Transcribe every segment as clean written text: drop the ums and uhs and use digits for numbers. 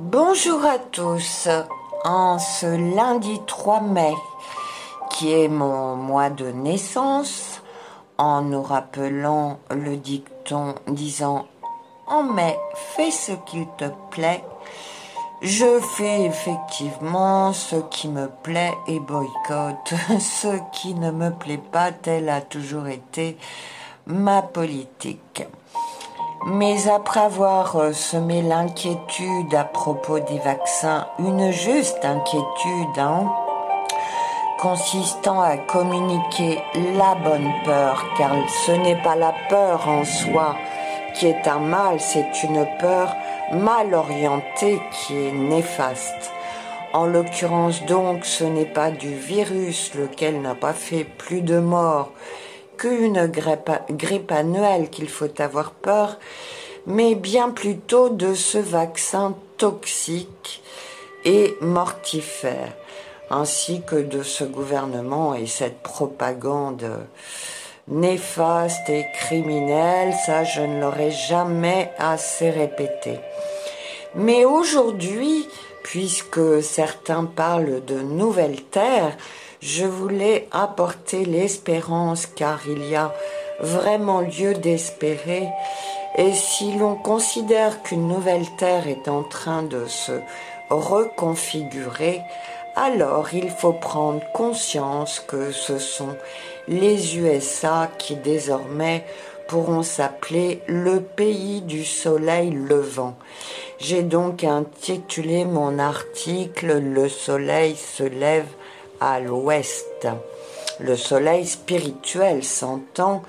Bonjour à tous, en ce lundi 3 mai, qui est mon mois de naissance, en nous rappelant le dicton disant « En mai, fais ce qu'il te plaît », je fais effectivement ce qui me plaît et boycotte ce qui ne me plaît pas, telle a toujours été ma politique. Mais après avoir semé l'inquiétude à propos des vaccins, une juste inquiétude, consistant à communiquer la bonne peur, car ce n'est pas la peur en soi qui est un mal, c'est une peur mal orientée qui est néfaste. En l'occurrence donc, ce n'est pas du virus, lequel n'a pas fait plus de morts qu'une grippe annuelle qu'il faut avoir peur, mais bien plutôt de ce vaccin toxique et mortifère, ainsi que de ce gouvernement et cette propagande néfaste et criminelle. Ça, je ne l'aurai jamais assez répété. Mais aujourd'hui, puisque certains parlent de nouvelle terre, je voulais apporter l'espérance, car il y a vraiment lieu d'espérer. Et si l'on considère qu'une nouvelle terre est en train de se reconfigurer, alors il faut prendre conscience que ce sont les USA qui désormais pourront s'appeler le pays du soleil levant. J'ai donc intitulé mon article « Le soleil se lève à l'ouest ». Le soleil spirituel s'entend,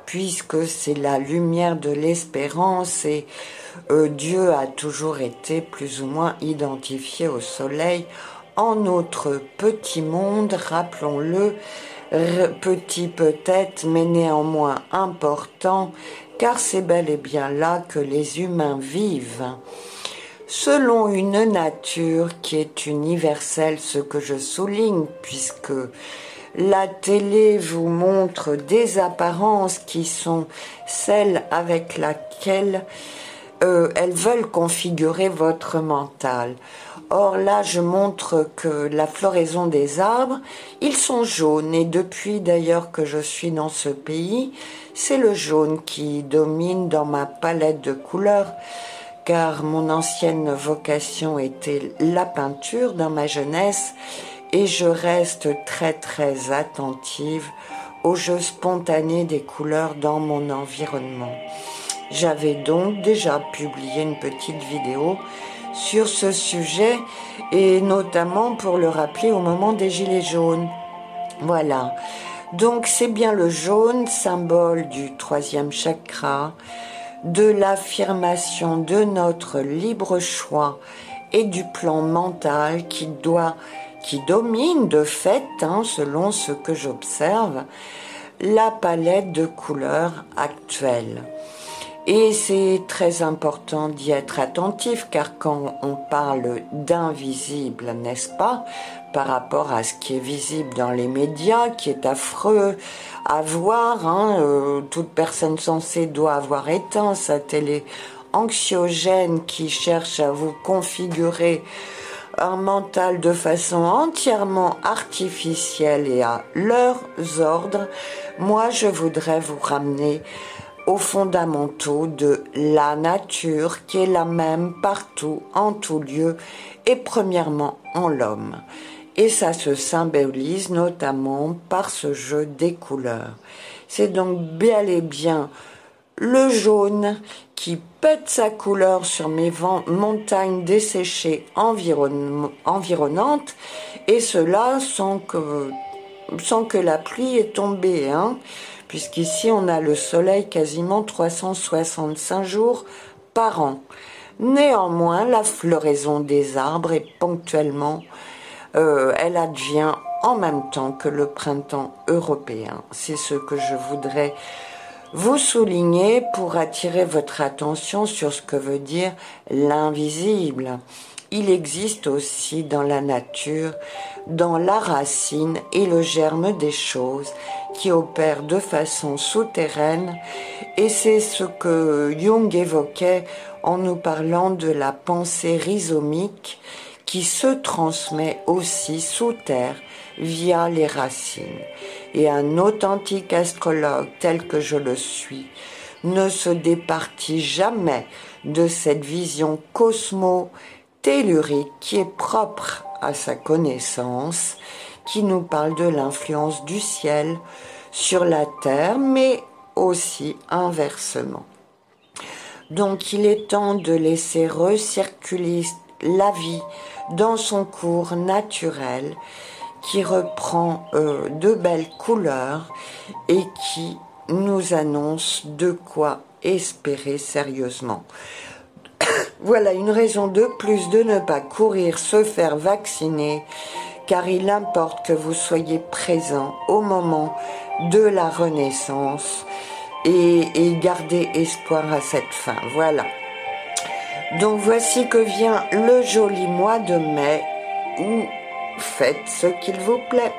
puisque c'est la lumière de l'espérance et Dieu a toujours été plus ou moins identifié au soleil en notre petit monde, rappelons-le, petit peut-être, mais néanmoins important, car c'est bel et bien là que les humains vivent. Selon une nature qui est universelle, ce que je souligne, puisque la télé vous montre des apparences qui sont celles avec lesquelles elles veulent configurer votre mental. Or là, je montre que la floraison des arbres, ils sont jaunes, et depuis d'ailleurs que je suis dans ce pays, c'est le jaune qui domine dans ma palette de couleurs, car mon ancienne vocation était la peinture dans ma jeunesse, et je reste très très attentive au jeu spontané des couleurs dans mon environnement. J'avais donc déjà publié une petite vidéo sur ce sujet, et notamment pour le rappeler au moment des gilets jaunes. Voilà, donc c'est bien le jaune, symbole du 3e chakra, de l'affirmation de notre libre choix et du plan mental qui domine de fait, selon ce que j'observe, la palette de couleurs actuelle. Et c'est très important d'y être attentif, car quand on parle d'invisible, n'est-ce pas, par rapport à ce qui est visible dans les médias, qui est affreux à voir, toute personne sensée doit avoir éteint sa télé anxiogène qui cherche à vous configurer un mental de façon entièrement artificielle et à leurs ordres. Moi, je voudrais vous ramener aux fondamentaux de la nature, qui est la même partout, en tout lieu, et premièrement en l'homme. Et ça se symbolise notamment par ce jeu des couleurs. C'est donc bel et bien le jaune qui pète sa couleur sur mes montagnes desséchées environnantes, et cela sans que la pluie ait tombé, puisqu'ici on a le soleil quasiment 365 jours par an. Néanmoins, la floraison des arbres est ponctuellement, elle advient en même temps que le printemps européen. C'est ce que je voudrais vous souligner pour attirer votre attention sur ce que veut dire l'invisible. Il existe aussi dans la nature, dans la racine et le germe des choses qui opèrent de façon souterraine, et c'est ce que Jung évoquait en nous parlant de la pensée rhizomique qui se transmet aussi sous terre via les racines. Et un authentique astrologue tel que je le suis ne se départit jamais de cette vision cosmo-tellurique qui est propre à sa connaissance, qui nous parle de l'influence du ciel sur la terre, mais aussi inversement. Donc il est temps de laisser recirculer la vie dans son cours naturel qui reprend de belles couleurs et qui nous annonce de quoi espérer sérieusement. Voilà une raison de plus de ne pas courir se faire vacciner, car il importe que vous soyez présent au moment de la renaissance et garder espoir à cette fin. Voilà. Donc voici que vient le joli mois de mai où faites ce qu'il vous plaît.